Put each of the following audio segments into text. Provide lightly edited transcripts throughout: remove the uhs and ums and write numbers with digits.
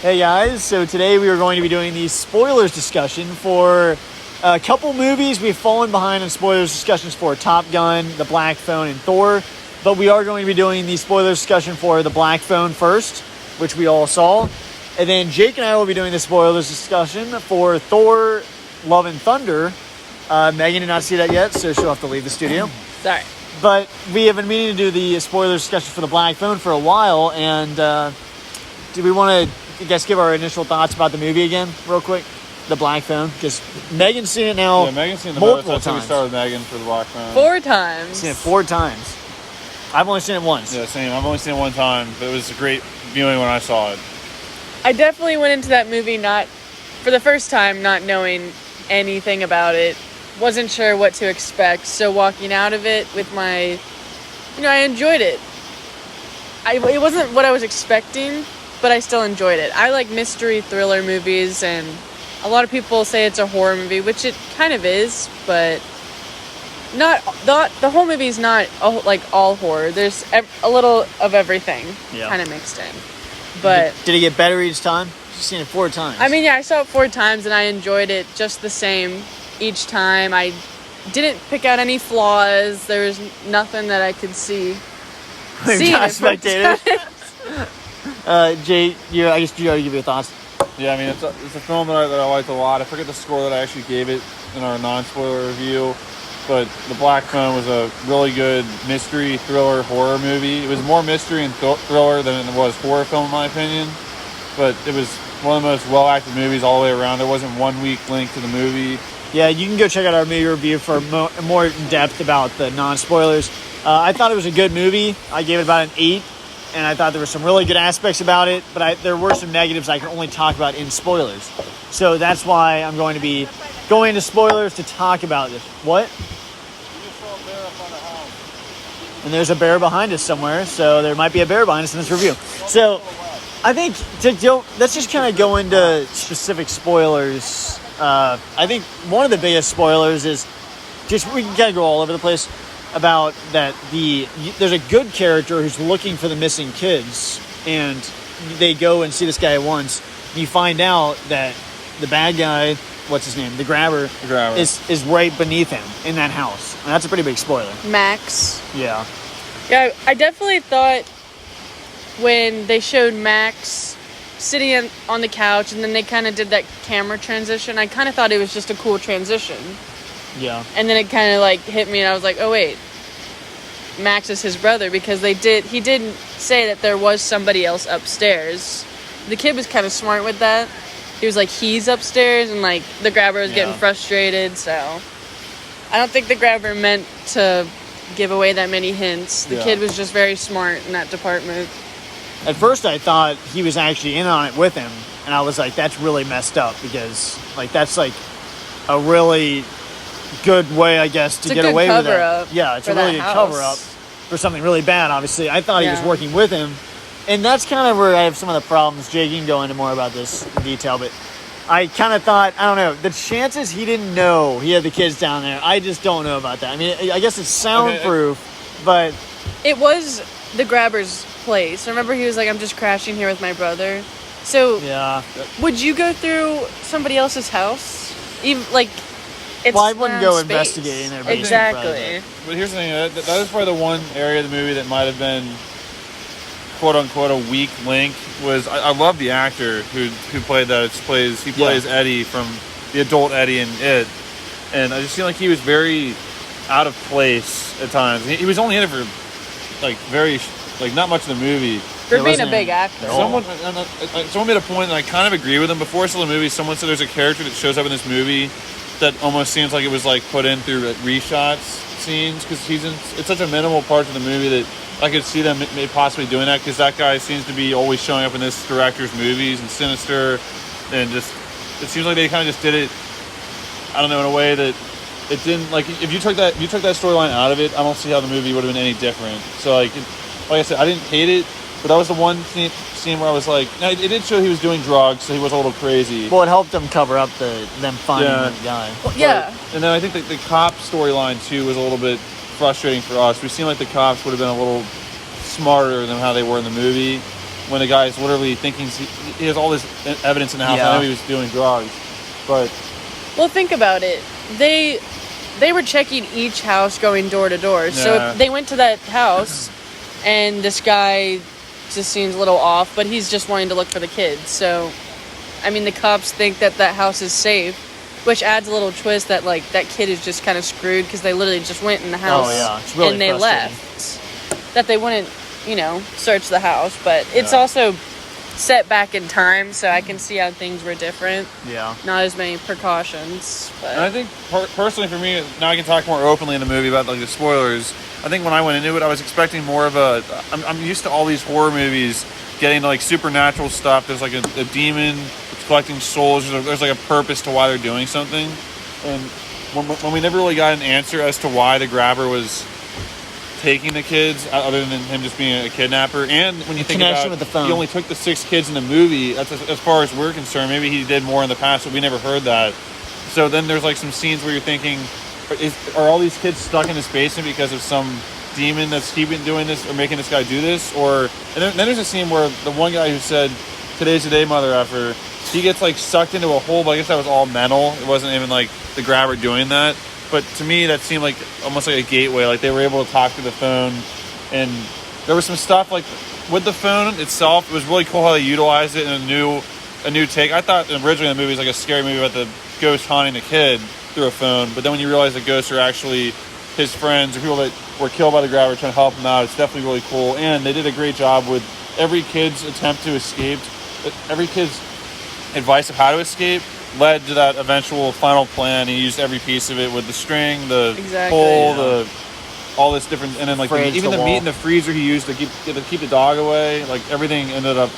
Hey guys, so today we are going to be doing the spoilers discussion for a couple movies. We've fallen behind in spoilers discussions for Top Gun, The Black Phone, and Thor, but we are going to be doing the spoilers discussion for The Black Phone first, which we all saw, and then Jake and I will be doing the spoilers discussion for Thor, Love and Thunder. Megan did not see that yet, so she'll have to leave the studio. Sorry. But we have been meaning to do the spoilers discussion for The Black Phone for a while, and do we want to, I guess, give our initial thoughts about the movie again, real quick? The Black Phone, because Megan's seen it now. Yeah, Megan's seen the multiple most. times. We started with Megan for The Black Phone. 4 times. Seen it 4 times. I've only seen it once. Yeah, same. I've only seen it one time, but it was a great viewing when I saw it. I definitely went into that movie for the first time, not knowing anything about it. Wasn't sure what to expect, so walking out of it with I enjoyed it. It wasn't what I was expecting, but I still enjoyed it. I like mystery thriller movies, and a lot of people say it's a horror movie, which it kind of is, but the whole movie is not all horror. There's a little of everything kind of mixed in. But did it get better each time? You've seen it 4 times. I mean, yeah, I saw it 4 times, and I enjoyed it just the same each time. I didn't pick out any flaws. There was nothing that I could see. Spectated. Jay, I guess you already give your thoughts. Yeah, I mean, it's a film that I liked a lot. I forget the score that I actually gave it in our non-spoiler review, but The Black Phone was a really good mystery, thriller, horror movie. It was more mystery and thriller than it was horror film, in my opinion, but it was one of the most well-acted movies all the way around. There wasn't one weak link to the movie. Yeah, you can go check out our movie review for more in-depth about the non-spoilers. I thought it was a good movie. I gave it about an 8. And I thought there were some really good aspects about it, but there were some negatives I can only talk about in spoilers. So that's why I'm going to be going into spoilers to talk about this. What? You just saw a bear up on the house. And there's a bear behind us somewhere, so there might be a bear behind us in this review. So I think let's just kind of go into specific spoilers. I think one of the biggest spoilers is we can kind of go all over the place. About that there's a good character who's looking for the missing kids, and they go and see this guy once, and you find out that the bad guy, what's his name, the grabber. Is right beneath him in that house, and that's a pretty big spoiler. Max. Yeah, I definitely thought when they showed Max sitting on the couch, and then they kind of did that camera transition, I kind of thought it was just a cool transition. Yeah. And then it kind of hit me, and I was like, oh wait, Max is his brother, because he didn't say that there was somebody else upstairs. The kid was kind of smart with that. He was like, he's upstairs, and the grabber was getting frustrated, so I don't think the grabber meant to give away that many hints. The kid was just very smart in that department. At first I thought he was actually in on it with him, and I was like, that's really messed up, because that's a really good way, I guess, to get away with it. Yeah, it's a really good cover-up for something really bad, obviously. I thought he was working with him, and that's kind of where I have some of the problems. Jake, you can go into more about this in detail, but I kind of thought, I don't know, the chances he didn't know he had the kids down there, I just don't know about that. I mean, I guess it's soundproof, but... It was the grabber's place. Remember, he was like, I'm just crashing here with my brother. So, would you go through somebody else's house? Even, I wouldn't go investigating their basement. Exactly. But here's the thing, that is probably the one area of the movie that might have been quote-unquote a weak link. I love the actor who played that. He plays Eddie from the adult Eddie in It. And I just feel like he was very out of place at times. He was only in it for very not much of the movie. For being a big actor. Someone made a point, and I kind of agree with him. Before I saw the movie, someone said there's a character that shows up in this movie that almost seems like it was put in through reshots scenes, because it's such a minimal part of the movie that I could see them possibly doing that, because that guy seems to be always showing up in this director's movies and Sinister, and just it seems like they kind of just did it, I don't know, in a way that it didn't, if you took that storyline out of it, I don't see how the movie would have been any different. So like I said, I didn't hate it, but that was the one scene where I was like, no, it did show he was doing drugs, so he was a little crazy. Well, it helped them cover up them finding the guy. Well, yeah. And then I think the cop storyline, too, was a little bit frustrating for us. We seemed like the cops would have been a little smarter than how they were in the movie. when the guy's literally thinking he has all this evidence in the house. Yeah. I know he was doing drugs, but Well, think about it. They were checking each house, going door to door. So Yeah. they went to that house, and this guy just seems a little off, but he's just wanting to look for the kids. So, I mean, the cops think that that house is safe, which adds a little twist that, like, that kid is just kind of screwed because they literally just went in the house It's really and they frustrating. left. That they wouldn't, search the house. But it's also set back in time, so I can see how things were different. Yeah. Not as many precautions. And I But think personally for me, now I can talk more openly in the movie about like the spoilers. I think when I went into it, I was expecting more of a. I'm used to all these horror movies getting to like supernatural stuff. There's like a demon that's collecting souls. There's like a purpose to why they're doing something. And when we never really got an answer as to why the grabber was taking the kids, other than him just being a kidnapper, and when you think connection about with the phone. he only took the 6 kids in the movie. That's as far as we're concerned. Maybe he did more in the past, but we never heard that. So then there's like some scenes where you're thinking, are all these kids stuck in this basement because of some demon that's keeping doing this or making this guy do this? And then there's a scene where the one guy who said, "Today's the day, mother effer," he gets like sucked into a hole, but I guess that was all mental. It wasn't even like the grabber doing that. But to me, that seemed like almost like a gateway. Like they were able to talk through the phone, and there was some stuff like with the phone itself. It was really cool how they utilized it in a new take. I thought originally the movie was like a scary movie about the ghost haunting the kid through a phone, but then when you realize the ghosts are actually his friends or people that were killed by the grabber trying to help him out, it's definitely really cool. And they did a great job with every kid's attempt to escape, every kid's advice of how to escape led to that eventual final plan. He used every piece of it with the string, the Exactly. pole, Yeah. all this different, and then like Fridge, even the the meat wall. in the freezer he used to keep the dog away. Like everything ended up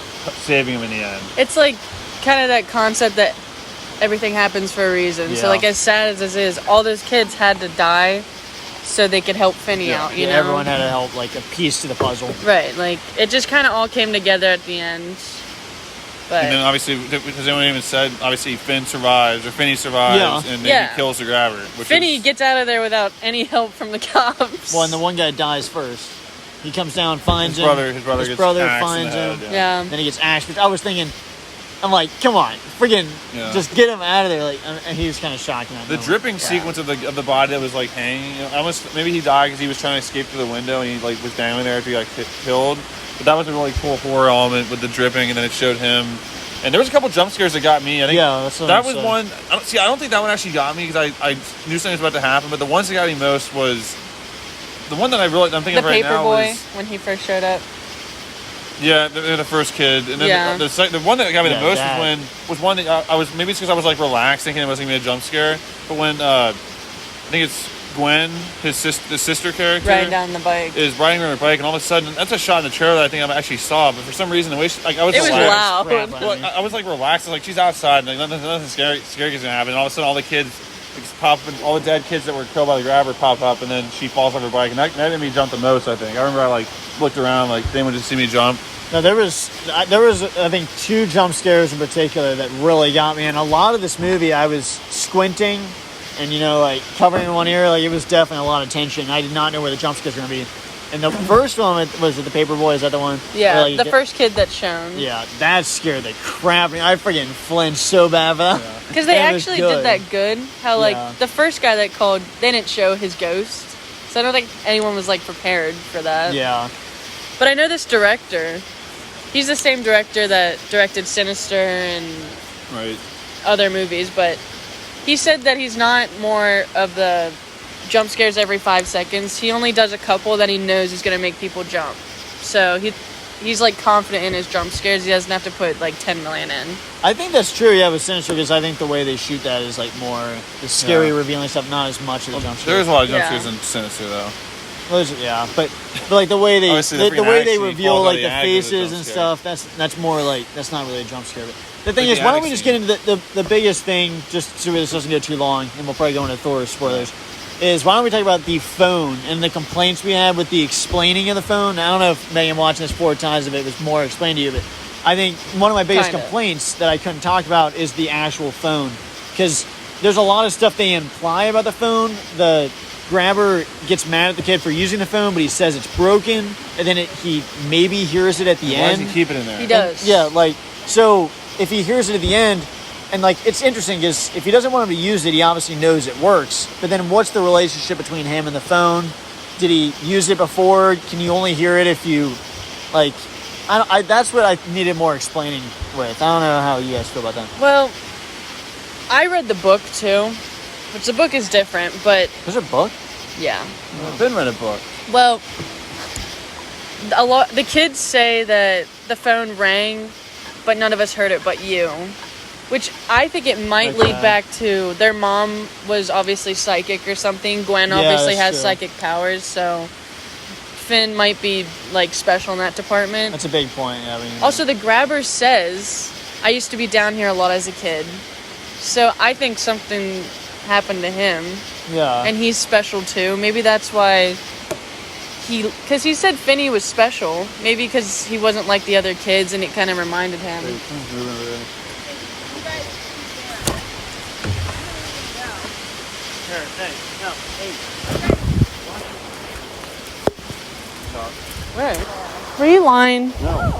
saving him in the end. it's like kind of that concept that everything happens for a reason. Yeah. So, like, as sad as this is, all those kids had to die so they could help Finney out, you know? Everyone had to help, like, a piece to the puzzle. Right, like, it just kind of all came together at the end. But And then obviously, because anyone even said, obviously Finney survives, Yeah. and then Yeah. he kills the grabber. Which Finney is, gets out of there without any help from the cops. Well, and the one guy dies first. He comes down, finds his him. brother gets axed finds in the him. head, Yeah. Then he gets axed. I was thinking, I'm like, come on, friggin', Yeah. just get him out of there. Like, and he was kind of shocked. The dripping sequence of the body that was like hanging, almost maybe he died because he was trying to escape through the window and he like was dangling there after he got killed. But that was a really cool horror element with the dripping, and then it showed him. And there was a couple jump scares that got me. I think that's what that I'm was saying. one. I don't think that one actually got me because I knew something was about to happen. But the ones that got me most was the one that I'm thinking The of right paper now boy, was when he first showed up. the first kid, and then Yeah. the one that got me the Yeah, most that. was one that I was maybe it's because I was like relaxed thinking it wasn't gonna be a jump scare. But when I think it's Gwen, the sister character, Riding down the bike. is riding on her bike, and all of a sudden, that's a shot in the trailer that I think I actually saw. But for some reason, the way I was It was relaxed. loud. Crap, Well, I was like relaxed. I was like, she's outside, and like nothing scary is gonna happen. And all of a sudden, all the kids pop up, and all the dead kids that were killed by the grabber pop up, and then she falls off her bike, and that made me jump the most. I think I remember I like looked around, like they wanted to see me jump. No, there was I think 2 jump scares in particular that really got me. And a lot of this movie, I was squinting and like covering one ear. Like it was definitely a lot of tension. I did not know where the jump scares were gonna be. And the first one was it the paper boy? Is that the one? Yeah, Where, like, the first kid that's shown. Yeah, that scared the crap. I freaking flinched so bad for that. Because they It was actually good. did that good. How, like, Yeah. the first guy that called, they didn't show his ghost. So I don't think anyone was, like, prepared for that. Yeah. But I know this director. He's the same director that directed Sinister and Right. other movies, but he said that he's not more of the jump scares every 5 seconds. He only does a couple that he knows is going to make people jump. So he's like confident in his jump scares. He doesn't have to put like 10 million in. I think that's true, yeah, with Sinister, because I think the way they shoot that is like more the scary, Yeah. revealing stuff, not as much of the jump There's scares. a lot of jump Yeah. scares in Sinister though. Yeah, but like the way they Obviously, the the way they freaking reveal falls out like of the the ag is a faces jump and scare. stuff, that's more like that's not really a jump scare. But the thing Like is, the why don't attic we just scene. get into the biggest thing, just so this doesn't go too long, and we'll probably go into Thor spoilers. Is why don't we talk about the phone and the complaints we had with the explaining of the phone? I don't know if Megan watching this 4 times if it was more explained to you, but I think one of my biggest Kinda. complaints that I couldn't talk about is the actual phone, because there's a lot of stuff they imply about the phone. Grabber gets mad at the kid for using the phone, but he says it's broken, and then he maybe hears it at the Why end. does he keep it in there? He does. Yeah, like, so if he hears it at the end, and like, it's interesting because if he doesn't want him to use it, he obviously knows it works. But then what's the relationship between him and the phone? Did he use it before? Can you only hear it if you, like, that's what I needed more explaining with. I don't know how you guys feel about that. Well, I read the book too, which the book is different, but There's a book? yeah. I've been read a book. Well, the kids say that the phone rang, but none of us heard it but you. Which I think it might lead back to their mom was obviously psychic or something. Gwen obviously has true. psychic powers, so Finn might be like special in that department. That's a big point. Yeah, I mean, Also, the Grabber says, I used to be down here a lot as a kid. So I think something happened to him, yeah. and he's special too. Maybe that's why because he said Finney was special. Maybe because he wasn't like the other kids, and it kind of reminded him. Where? Where are you lying? No.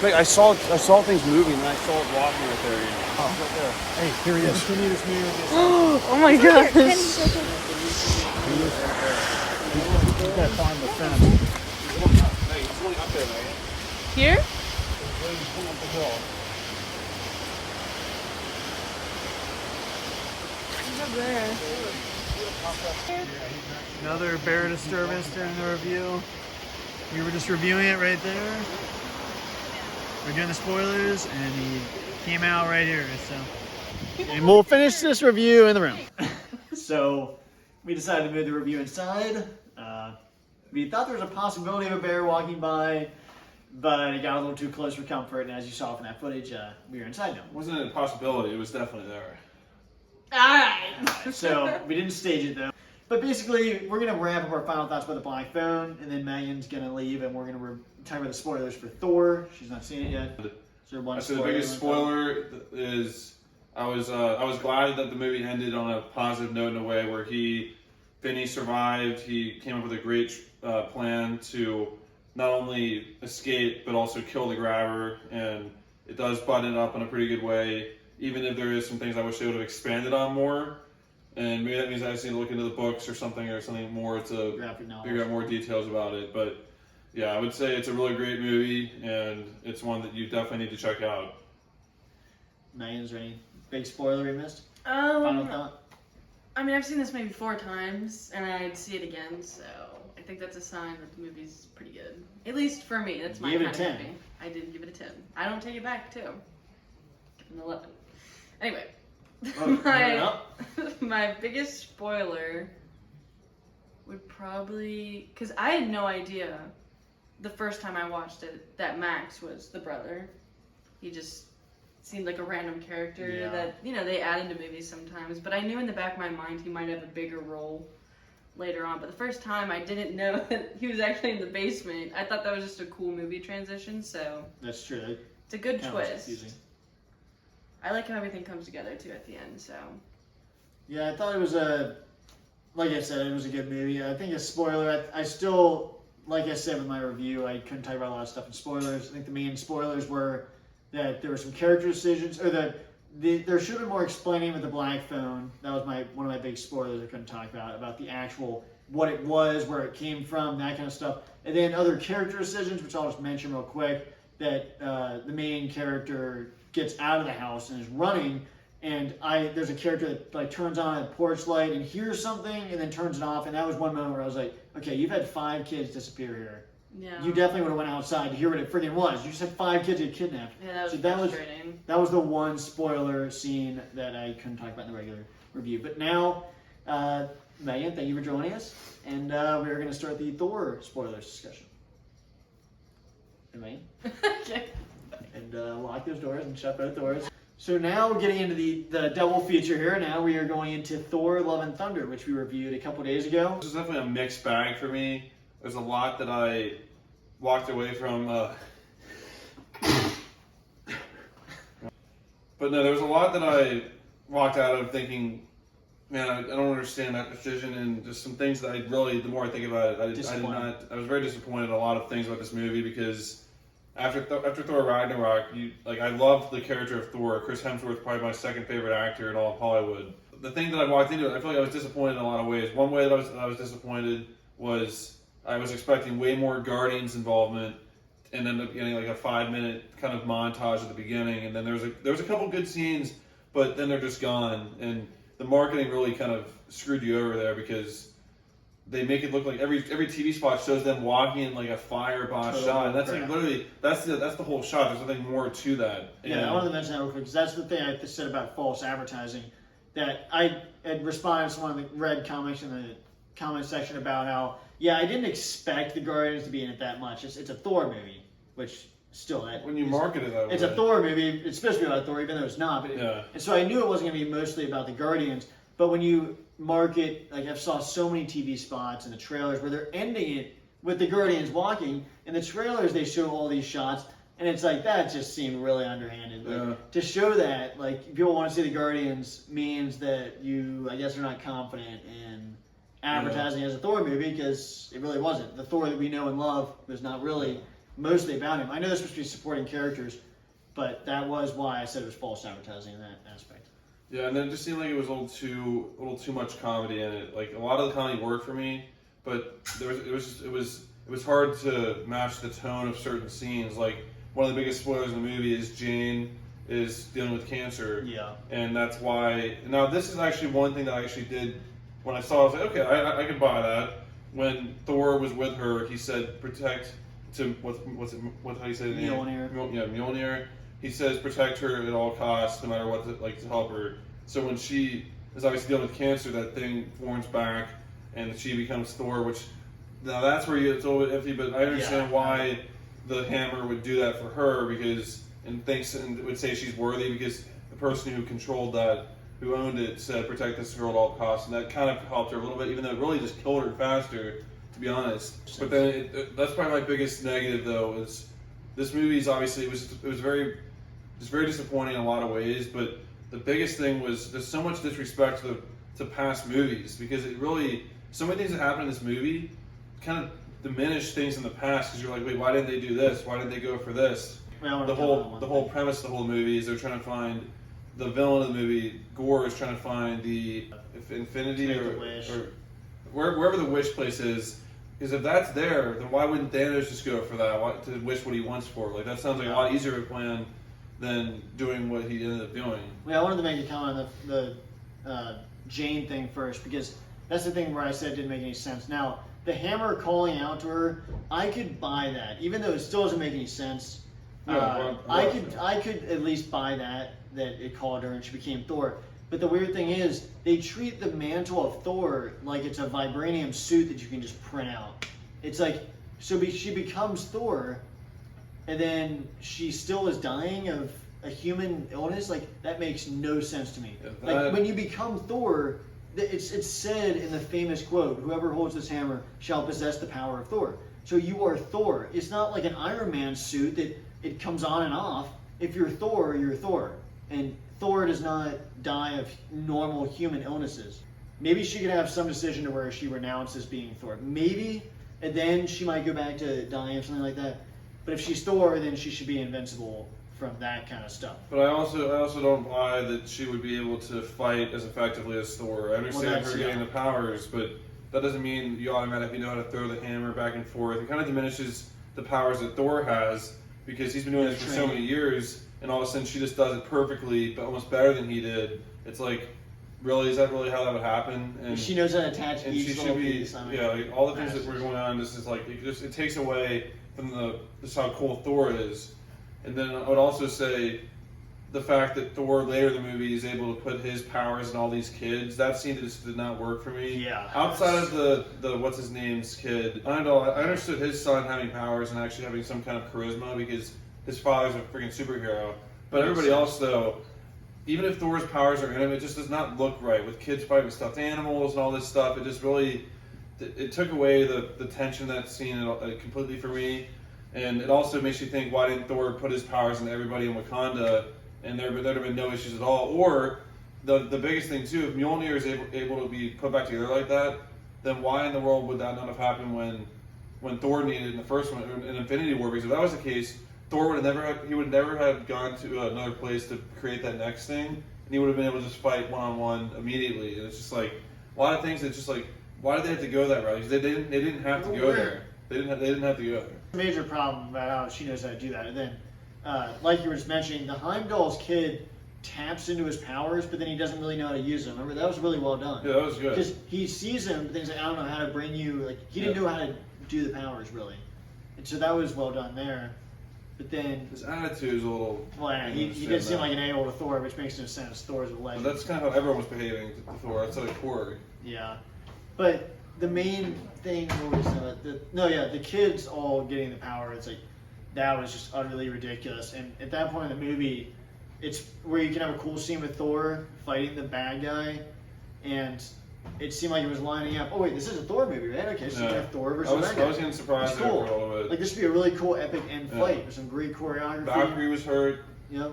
Like, I saw things moving, and I saw it walking right there. Right there. Hey, here he is. Continue this mirror. Oh my gosh. He's got to climb the fence. Hey, it's really up there, man. Here? He's going up the hill. Another bear disturbance during the review. We were just reviewing it right there. We're doing the spoilers, and he came out right here. So, and we'll finish this review in the room. So, we decided to move the review inside. We thought there was a possibility of a bear walking by, but it got a little too close for comfort. And as you saw from that footage, we were inside now. It wasn't a possibility. It was definitely there. Alright. So we didn't stage it though. But basically, we're gonna wrap up our final thoughts about the Black Phone, and then Megan's gonna leave, and we're gonna talk about the spoilers for Thor. She's not seen it yet. Is there one I said the biggest spoiler is I was glad that the movie ended on a positive note in a way where Finney survived. He came up with a great plan to not only escape but also kill the Grabber, and it does button it up in a pretty good way. Even if there is some things I wish they would have expanded on more, and maybe that means I just need to look into the books or something more to figure out more details about it. But yeah, I would say it's a really great movie, and it's one that you definitely need to check out. Megan, is there any big spoiler we missed? Final thought? I mean, I've seen this maybe 4 times, and I'd see it again, so I think that's a sign that the movie's pretty good. At least for me, that's my Give it kind a 10. of movie. I did give it a 10. I don't take it back, too. Give it an 11. Anyway, my biggest spoiler would probably, because I had no idea the first time I watched it that Max was the brother. He just seemed like a random character that, they add into movies sometimes. But I knew in the back of my mind he might have a bigger role later on. But the first time I didn't know that he was actually in the basement. I thought that was just a cool movie transition, so. That's true. It's a good twist. I like how everything comes together too at the end, so. Yeah, I thought it was like I said, it was a good movie. I think a spoiler, I still, like I said with my review, I couldn't talk about a lot of stuff in spoilers. I think the main spoilers were that there were some character decisions, or that there should have been more explaining with the Black Phone. That was one of my big spoilers I couldn't talk about the actual, what it was, where it came from, that kind of stuff. And then other character decisions, which I'll just mention real quick, that the main character gets out of the house and is running, and there's a character that like turns on a porch light and hears something and then turns it off, and that was one moment where I was like, okay, you've had 5 kids disappear here. Yeah. You definitely would have went outside to hear what it freaking was. You just had 5 kids get kidnapped. Yeah, that was frustrating. That was the one spoiler scene that I couldn't talk about in the regular review. But now, Megan, thank you for joining us, and we're going to start the Thor spoilers discussion. Megan? Okay. And lock those doors and shut both doors. So now we're getting into the double feature here. Now we are going into Thor: Love and Thunder, which we reviewed a couple days ago. This is definitely a mixed bag for me. There's a lot that I walked away from. But no, there was a lot that I walked out of thinking Man, I don't understand that decision, and just some things that I really, the more I think about it, I was very disappointed in a lot of things about this movie because after Thor Ragnarok, I loved the character of Thor. Chris Hemsworth, probably my second favorite actor in all of Hollywood. The thing that I walked into it, I feel like I was disappointed in a lot of ways. One way that I was disappointed was I was expecting way more Guardians involvement, and ended up getting like a 5-minute kind of montage at the beginning, and then there was a couple good scenes, but then they're just gone. And the marketing really kind of screwed you over there because they make it look like every TV spot shows them walking in like a fireboss shot. And that's like literally that's the whole shot. There's nothing more to that. Yeah, I wanted to mention that real quick because that's the thing I said about false advertising. That I had responded to someone that read comics in the comment section about how I didn't expect the Guardians to be in it that much. It's a Thor movie, which still when you market it that way, it's a Thor movie. It's supposed to be about Thor, even though it's not. But and so I knew it wasn't going to be mostly about the Guardians. But when you market, like I saw so many TV spots and the trailers where they're ending it with the Guardians walking. In the trailers, they show all these shots, and it's like that just seemed really underhanded. Like, to show that, like, people want to see the Guardians means that you, I guess, are not confident in advertising as a Thor movie because it really wasn't. The Thor that we know and love was not really mostly about him. I know they're supposed to be supporting characters, but that was why I said it was false advertising in that aspect. Yeah, and then it just seemed like it was a little too much comedy in it. Like a lot of the comedy worked for me, but it was hard to match the tone of certain scenes. Like one of the biggest spoilers in the movie is Jane is dealing with cancer. Yeah, and that's why. Now this is actually one thing that I actually did when I saw it. I was like, okay, I could buy that. When Thor was with her, he said, "Protect." To how do you say it? Mjolnir. Mjolnir. He says protect her at all costs, no matter what, to help her. So when she is obviously dealing with cancer, that thing forms back, and she becomes Thor. Which now that's where it's a little bit iffy, but I understand why the hammer would do that for her and would say she's worthy because the person who controlled that, who owned it, said protect this girl at all costs, and that kind of helped her a little bit, even though it really just killed her faster. To be honest, but then that's probably my biggest negative though is this movie is obviously it was very disappointing in a lot of ways, but the biggest thing was there's so much disrespect to past movies because it really so many things that happen in this movie kind of diminish things in the past because you're like, wait, why didn't they do this? Why didn't they go for this? The whole premise of the whole movie is they're trying to find the villain of the movie. Gore is trying to find the Infinity or wherever the wish place is. Because if that's there, then why wouldn't Thanos just go for that? To wish what he wants for? Like that sounds like a lot easier of a plan than doing what he ended up doing. Yeah, I wanted to make a comment on the Jane thing first because that's the thing where I said it didn't make any sense. Now the hammer calling out to her, I could buy that, even though it still doesn't make any sense. I could at least buy that it called her and she became Thor. But the weird thing is, they treat the mantle of Thor like it's a vibranium suit that you can just print out. It's like, she becomes Thor, and then she still is dying of a human illness? Like, that makes no sense to me. Like, when you become Thor, it's said in the famous quote, whoever holds this hammer shall possess the power of Thor. So you are Thor. It's not like an Iron Man suit that it comes on and off. If you're Thor, you're Thor. And Thor does not die of normal human illnesses. Maybe she could have some decision to where she renounces being Thor. Maybe, and then she might go back to dying or something like that. But if she's Thor, then she should be invincible from that kind of stuff. But I also don't buy that she would be able to fight as effectively as Thor. I understand her getting the powers, but that doesn't mean you automatically know how to throw the hammer back and forth. It kind of diminishes the powers that Thor has because he's been doing this for so many years. And all of a sudden she just does it perfectly, but almost better than he did. It's like, really, is that really how that would happen? And she knows how to attach each little piece. Like all the things that were going on, this is like, it takes away from just how cool Thor is. And then I would also say the fact that Thor later in the movie is able to put his powers in all these kids, that scene just did not work for me. Yeah. Outside of the what's his name's kid, I don't know, I understood his son having powers and actually having some kind of charisma because his father's a freaking superhero. But everybody else, though, even if Thor's powers are in him, it just does not look right. With kids fighting with stuffed animals and all this stuff, it just really, it took away the tension of that scene completely for me. And it also makes you think, why didn't Thor put his powers into everybody in Wakanda and there'd have been no issues at all? Or the biggest thing too, if Mjolnir is able to be put back together like that, then why in the world would that not have happened when Thor needed it in the first one in Infinity War? Because if that was the case, Thor would never have gone to another place to create that next thing, and he would have been able to just fight one-on-one immediately. And it's just like a lot of things. It's just like, why did they have to go that route? Because they didn't have to go there. They didn't have to go there. Major problem about how she knows how to do that. And then, like you were just mentioning, the Heimdall's kid taps into his powers, but then he doesn't really know how to use them. Remember, that was really well done. Yeah, that was good. Because he sees him, but then he's like, I don't know how to bring you. Like, he didn't know how to do the powers really, and so that was well done there. But then His attitude is a little. well, yeah, he did seem like an a-hole to Thor, which makes no sense. Thor's a legend. But that's kind of how everyone was behaving to Thor. That's like Korg. Yeah, but the main thing was the kids all getting the power. It's like that was just utterly ridiculous. And at that point in the movie, it's where you can have a cool scene with Thor fighting the bad guy, and it seemed like it was lining up. Oh wait, this is a Thor movie, right? Okay, so you have Thor versus the bad guy. I was getting surprised It's there cool. for a little bit. Like this would be a really cool epic end fight with some great choreography. Valkyrie was hurt. Yep.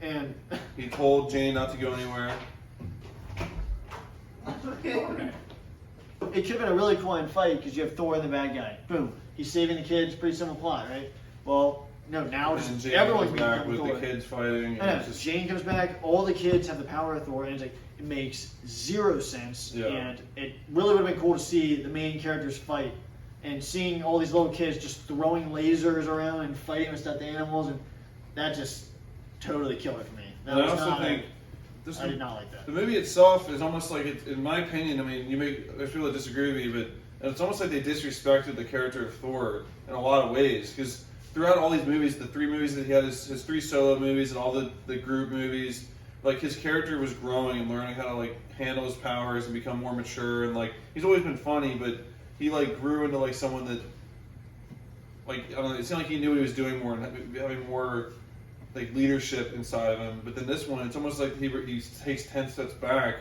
And He told Jane not to go anywhere. it could have been a really cool end fight because you have Thor and the bad guy. Boom. He's saving the kids. Pretty simple plot, right? Well, no. Now And it's Jane everyone's comes back becoming with Thor. the kids fighting. I And know. it's just, Jane comes back. All the kids have the power of Thor, and it's like it makes zero sense. Yeah. And it really would have been cool to see the main characters fight, and seeing all these little kids just throwing lasers around and fighting with stuffed animals, and that just totally killed it for me. That and I was also not. think this I did not like that. the movie itself is almost like, in my opinion, I mean, there's people that disagree with me, but it's almost like they disrespected the character of Thor in a lot of ways. Because throughout all these movies, the 3 movies that he had, his 3 solo movies and all the group movies, like his character was growing and learning how to like handle his powers and become more mature. And like he's always been funny, but he like grew into like someone that, like, I don't know, it seemed like he knew what he was doing more and having more like leadership inside of him. But then this one, it's almost like he takes 10 steps back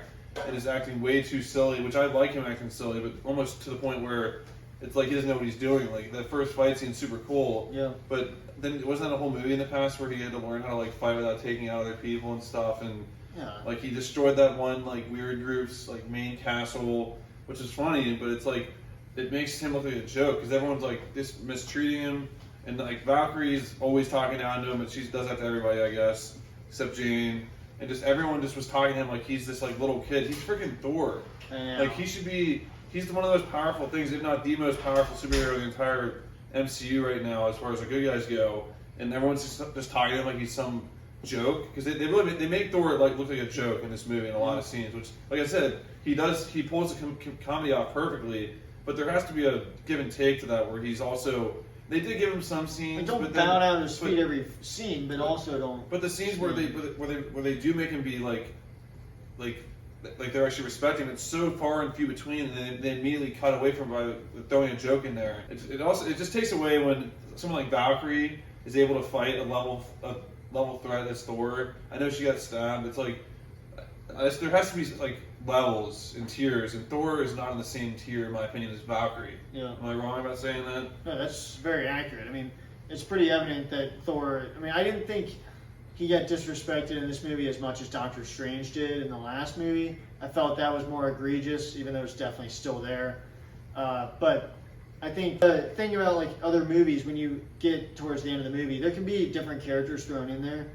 and is acting way too silly, which I like him acting silly, but almost to the point where it's like he doesn't know what he's doing. Like that first fight scene's super cool. Yeah. But then wasn't that a whole movie in the past where he had to learn how to like fight without taking out other people and stuff? And Yeah. like he destroyed that one like weird group's like main castle, which is funny, but it's like it makes him look like a joke because everyone's like this mistreating him, and like Valkyrie's always talking down to him, and she does that to everybody, I guess, except Jane. And just everyone just was talking to him like he's this like little kid. He's freaking Thor. Yeah. Like he should be. He's one of those powerful things, if not the most powerful superhero in the entire MCU right now, as far as the good guys go. And everyone's just talking to him like he's some joke because they make Thor like look like a joke in this movie in a lot of scenes. Which, like I said, he pulls the comedy off perfectly. But there has to be a give and take to that where he's also. They did give him some scenes. Like don't but bow then, down to his feet every scene, but also don't. But the scenes where they do make him be like they're actually respecting him, it's so far and few between, and then they immediately cut away from him by throwing a joke in there. It just takes away when someone like Valkyrie is able to fight a level threat that's Thor. I know she got stabbed. It's like there has to be like levels and tiers, and Thor is not in the same tier in my opinion as Valkyrie. Yeah. Am I wrong about saying that? No, that's very accurate. I mean, it's pretty evident that Thor. I mean, I didn't think he got disrespected in this movie as much as Doctor Strange did in the last movie. I felt that was more egregious, even though it's definitely still there. But I think the thing about like other movies, when you get towards the end of the movie, there can be different characters thrown in there.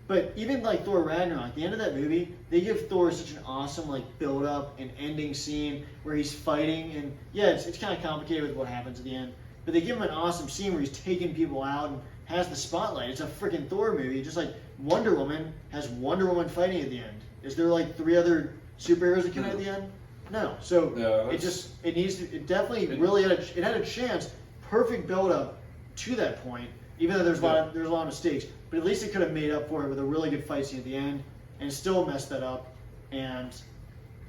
But even like Thor Ragnarok, the end of that movie, they give Thor such an awesome like build up and ending scene where he's fighting, and yeah, it's kind of complicated with what happens at the end. But they give him an awesome scene where he's taking people out and has the spotlight. It's a freaking Thor movie, just like Wonder Woman has Wonder Woman fighting at the end. Is there like 3 other superheroes that come out at the end? No. So Yeah, it definitely really had a chance. Perfect build up to that point, even though there's a lot of mistakes. But at least it could have made up for it with a really good fight scene at the end, and still messed that up. And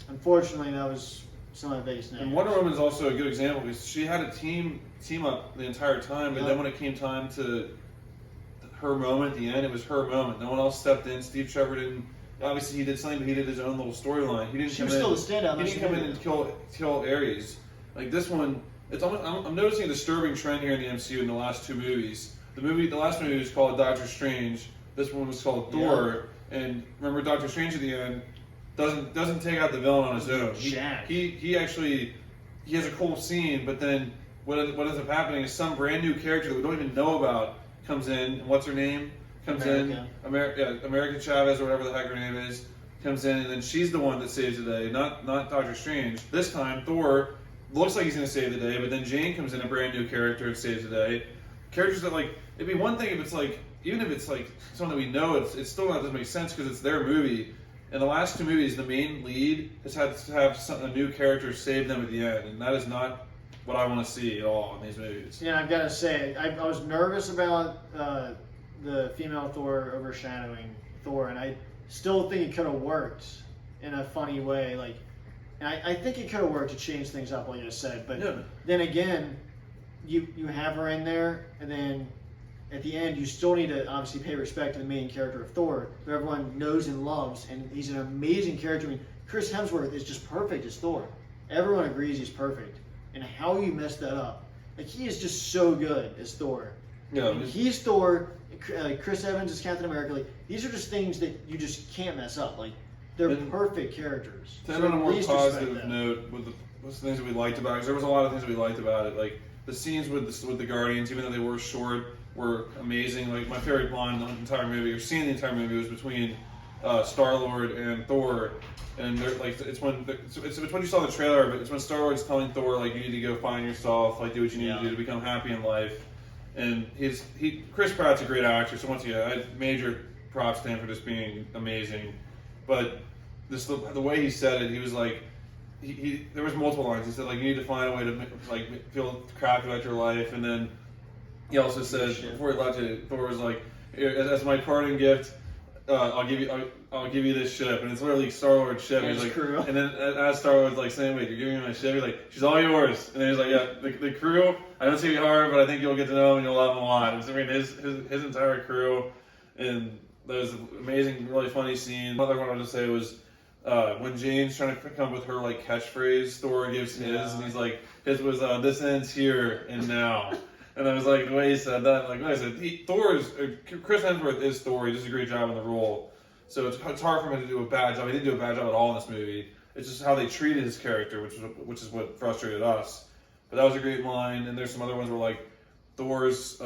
unfortunately, that was some of the biggest negatives. And Wonder Woman is also a good example because she had a team up the entire time, but Yep. then when it came time to her moment at the end, it was her moment. No one else stepped in. Steve Trevor didn't. Obviously, he did something, but he did his own little storyline. He didn't. She come was in, still the standout. He didn't come in and kill Ares. Like this one, it's almost, I'm noticing a disturbing trend here in the MCU in the last 2 movies. The last movie was called Doctor Strange. This one was called Thor. And remember Doctor Strange at the end, doesn't take out the villain on his own. Jack. He actually has a cool scene, but then what ends up happening is some brand new character that we don't even know about comes in. And what's her name? Comes America. in. America Chavez or whatever the heck her name is. Comes in, and then she's the one that saves the day, not Doctor Strange. This time, Thor looks like he's going to save the day, but then Jane comes in, a brand new character, and saves the day. Characters that, like, it'd be one thing if it's like, even if it's like someone that we know, it's still not doesn't make sense because it's their movie. In the last two movies, the main lead has had to have a new character save them at the end, and that is not what I want to see at all in these movies. Yeah, I've got to say, I was nervous about the female Thor overshadowing Thor, and I still think it could have worked in a funny way. Like, and I think it could have worked to change things up, like I said. But then again, you have her in there, and then at the end, you still need to obviously pay respect to the main character of Thor, who everyone knows and loves, and he's an amazing character. I mean, Chris Hemsworth is just perfect as Thor. Everyone agrees he's perfect. And how you messed that up. Like, he is just so good as Thor. Yeah, I mean, he's Thor, Chris Evans is Captain America. Like, these are just things that you just can't mess up. Like, they're perfect characters. To end on a more positive note, with the things that we liked about it, because there was a lot of things that we liked about it. Like, the scenes with the Guardians, even though they were short, were amazing. Like, my favorite line in the entire movie, or scene in the entire movie, was between Star-Lord and Thor. And they're, like, it's when you saw the trailer, but it's when Star-Lord's telling Thor, like, you need to go find yourself, like, do what you need to do to become happy in life. And Chris Pratt's a great actor, so once again, I had major props to him for just being amazing. But the way he said it, he was like, there was multiple lines. He said, like, you need to find a way to, like, feel crappy about your life. And then he also said, before he left it, Thor was like, as my parting gift, I'll give you this ship, and it's literally Star-Lord's ship. And he's like, crew. And then as Star-Lord's like saying, "Wait, you're giving me my ship?" He's like, "She's all yours." And then he's like, "Yeah, the crew. I don't see you hard, but I think you'll get to know them and you'll love them a lot." And so, I mean, his entire crew, and there's an amazing, really funny scene. Another one I wanted to say was when Jane's trying to come up with her, like, catchphrase. Thor gives his, and he's like, his was "This ends here and now." And I was like, the way he said that, like I said, Chris Hemsworth is Thor. He does a great job in the role. So it's hard for him to do a bad job. He didn't do a bad job at all in this movie. It's just how they treated his character, which is what frustrated us. But that was a great line. And there's some other ones where, like, Thor's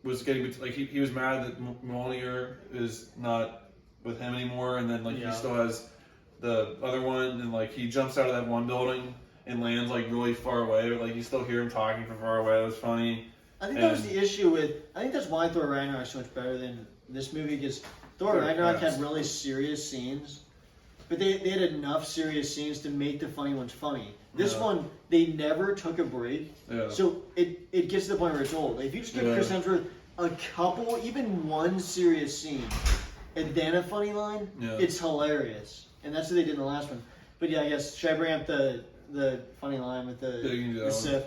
was getting, like, he was mad that Mjolnir is not with him anymore, and then, like, he still has the other one, and, like, he jumps out of that one building and lands, like, really far away, but, like, you still hear him talking from far away. It was funny. I think that was the issue with. I think that's why Thor Ragnarok is so much better than this movie, because Thor Ragnarok had really serious scenes, but they had enough serious scenes to make the funny ones funny. This one, they never took a break, so it gets to the point where it's old. Like, if you just give Chris Hemsworth a couple, even one serious scene, and then a funny line, it's hilarious. And that's what they did in the last one. But yeah, I guess, should I bring up the funny line with the Sif?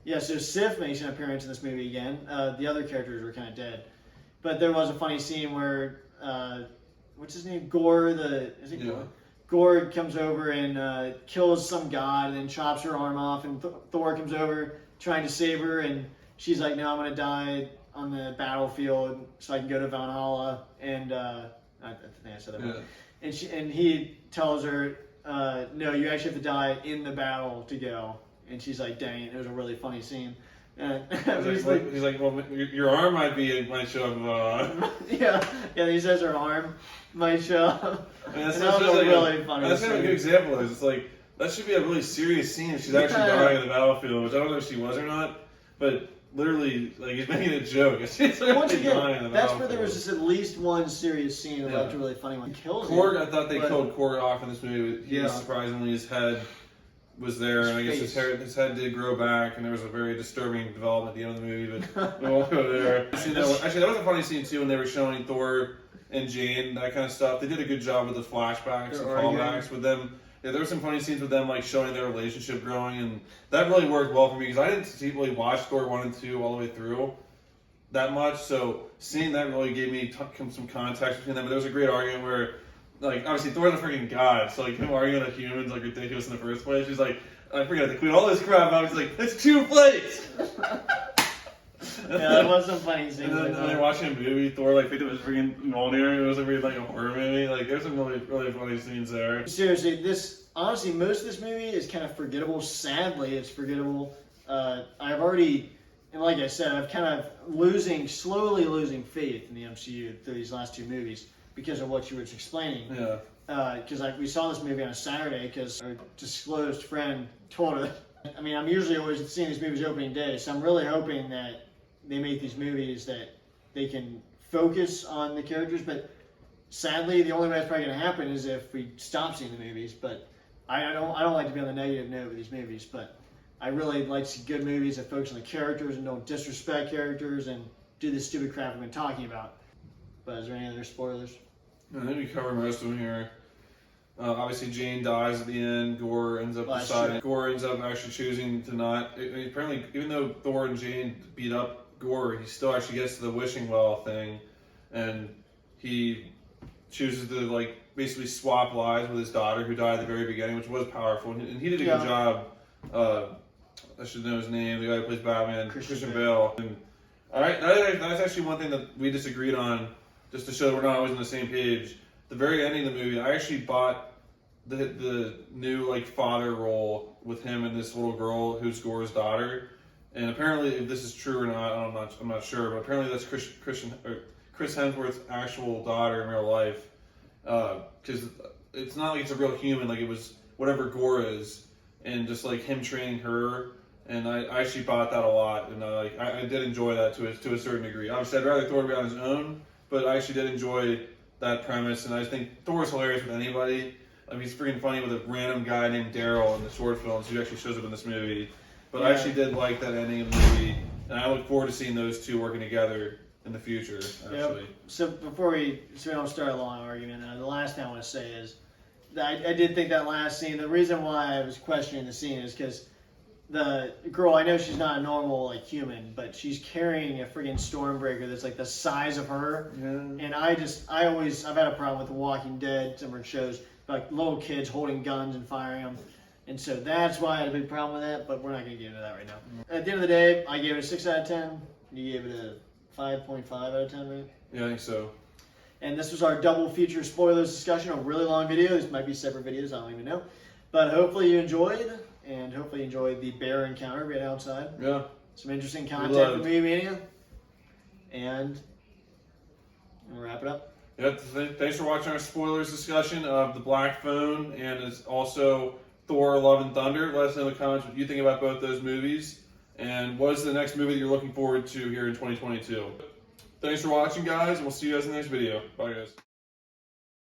Yeah, so Sif makes an appearance in this movie again. The other characters were kind of dead. But there was a funny scene where, what's his name? Gore, Gore? Gore comes over and kills some god and then chops her arm off, and Thor comes over trying to save her, and she's like, "No, I'm going to die on the battlefield so I can go to Valhalla." And I think I said that wrong. And he tells her, "No, you actually have to die in the battle to go." And she's like, "Dang it!" It was a really funny scene. He's like, "Well, your arm might show up." Yeah. He says her arm might show up. That's really funny. That's a good example. It's like, that should be a really serious scene if she's actually dying in the battlefield, which I don't know if she was or not, but literally, like, he's making a joke. Once again, that's where there was just at least one serious scene that left a really funny one. Kills Korg, I thought they killed Korg off in this movie. Surprisingly, his head was there, and I guess his head did grow back, and there was a very disturbing development at the end of the movie, but we won't go there. Actually, that was a funny scene, too, when they were showing Thor and Jane, that kind of stuff. They did a good job with the flashbacks and callbacks with them. Yeah, there were some funny scenes with them, like, showing their relationship growing, and that really worked well for me, because I didn't really watch Thor 1 and 2 all the way through that much, so seeing that really gave me some context between them. But there was a great argument where, like, obviously Thor's a freaking god, so, like, him arguing that humans, like, ridiculous in the first place. He's like, I forget to clean all this crap out. He's like, it's 2 plates! there was some funny things. And then when they're watching a movie, Thor like picked up his freaking Mjolnir. It was like a horror movie. Like there's some really funny scenes there. Seriously, honestly, most of this movie is kind of forgettable. Sadly, it's forgettable. I've already, and like I said, I've kind of slowly losing faith in the MCU through these last two movies because of what you were explaining. Yeah. Because we saw this movie on a Saturday because our disclosed friend told us. I mean, I'm usually always seeing these movies opening day, so I'm really hoping that they make these movies that they can focus on the characters. But sadly, the only way that's probably going to happen is if we stop seeing the movies. But I don't like to be on the negative note with these movies, but I really like to see good movies that focus on the characters and don't disrespect characters and do this stupid crap we've been talking about. But is there any other spoilers? I think we covered most of them here. Obviously, Jane dies at the end. Gore ends up deciding. Gore ends up actually choosing to not. Apparently, even though Thor and Jane beat up Gore, he still actually gets to the wishing well thing, and he chooses to like basically swap lives with his daughter, who died at the very beginning, which was powerful. And he did a good job. I should know his name. The guy who plays Batman, Christian Bale. And, all right, that's actually one thing that we disagreed on, just to show that we're not always on the same page. The very ending of the movie, I actually bought the new like father role with him and this little girl who's Gore's daughter. And apparently, if this is true or not, I'm not sure. But apparently, that's Chris Hemsworth's actual daughter in real life. Because it's not like it's a real human, like it was whatever Gore is, and just like him training her. And I actually bought that a lot, and I did enjoy that to a certain degree. Obviously, I'd rather Thor be on his own, but I actually did enjoy that premise, and I think Thor's hilarious with anybody. I mean, he's freaking funny with a random guy named Daryl in the short films who actually shows up in this movie. But I actually did like that ending of the movie, and I look forward to seeing those two working together in the future, actually. Yep. So we don't start a long argument, the last thing I want to say is that I did think that last scene, the reason why I was questioning the scene is because the girl, I know she's not a normal like human, but she's carrying a friggin' Stormbreaker that's like the size of her. Yeah. And I've had a problem with The Walking Dead, some shows, like little kids holding guns and firing them. And so that's why I had a big problem with that, but we're not going to get into that right now. At the end of the day, I gave it a 6 out of 10. You gave it a 5.5 out of 10, right? Yeah, I think so. And this was our double feature spoilers discussion, a really long video. These might be separate videos, I don't even know. But hopefully you enjoyed, and hopefully you enjoyed the bear encounter right outside. Yeah. Some interesting content from Movie Mania. And we'll wrap it up. Yep, thanks for watching our spoilers discussion of The Black Phone and also Thor, Love and Thunder. Let us know in the comments what you think about both those movies. And what is the next movie that you're looking forward to here in 2022. Thanks for watching, guys, and we'll see you guys in the next video. Bye, guys.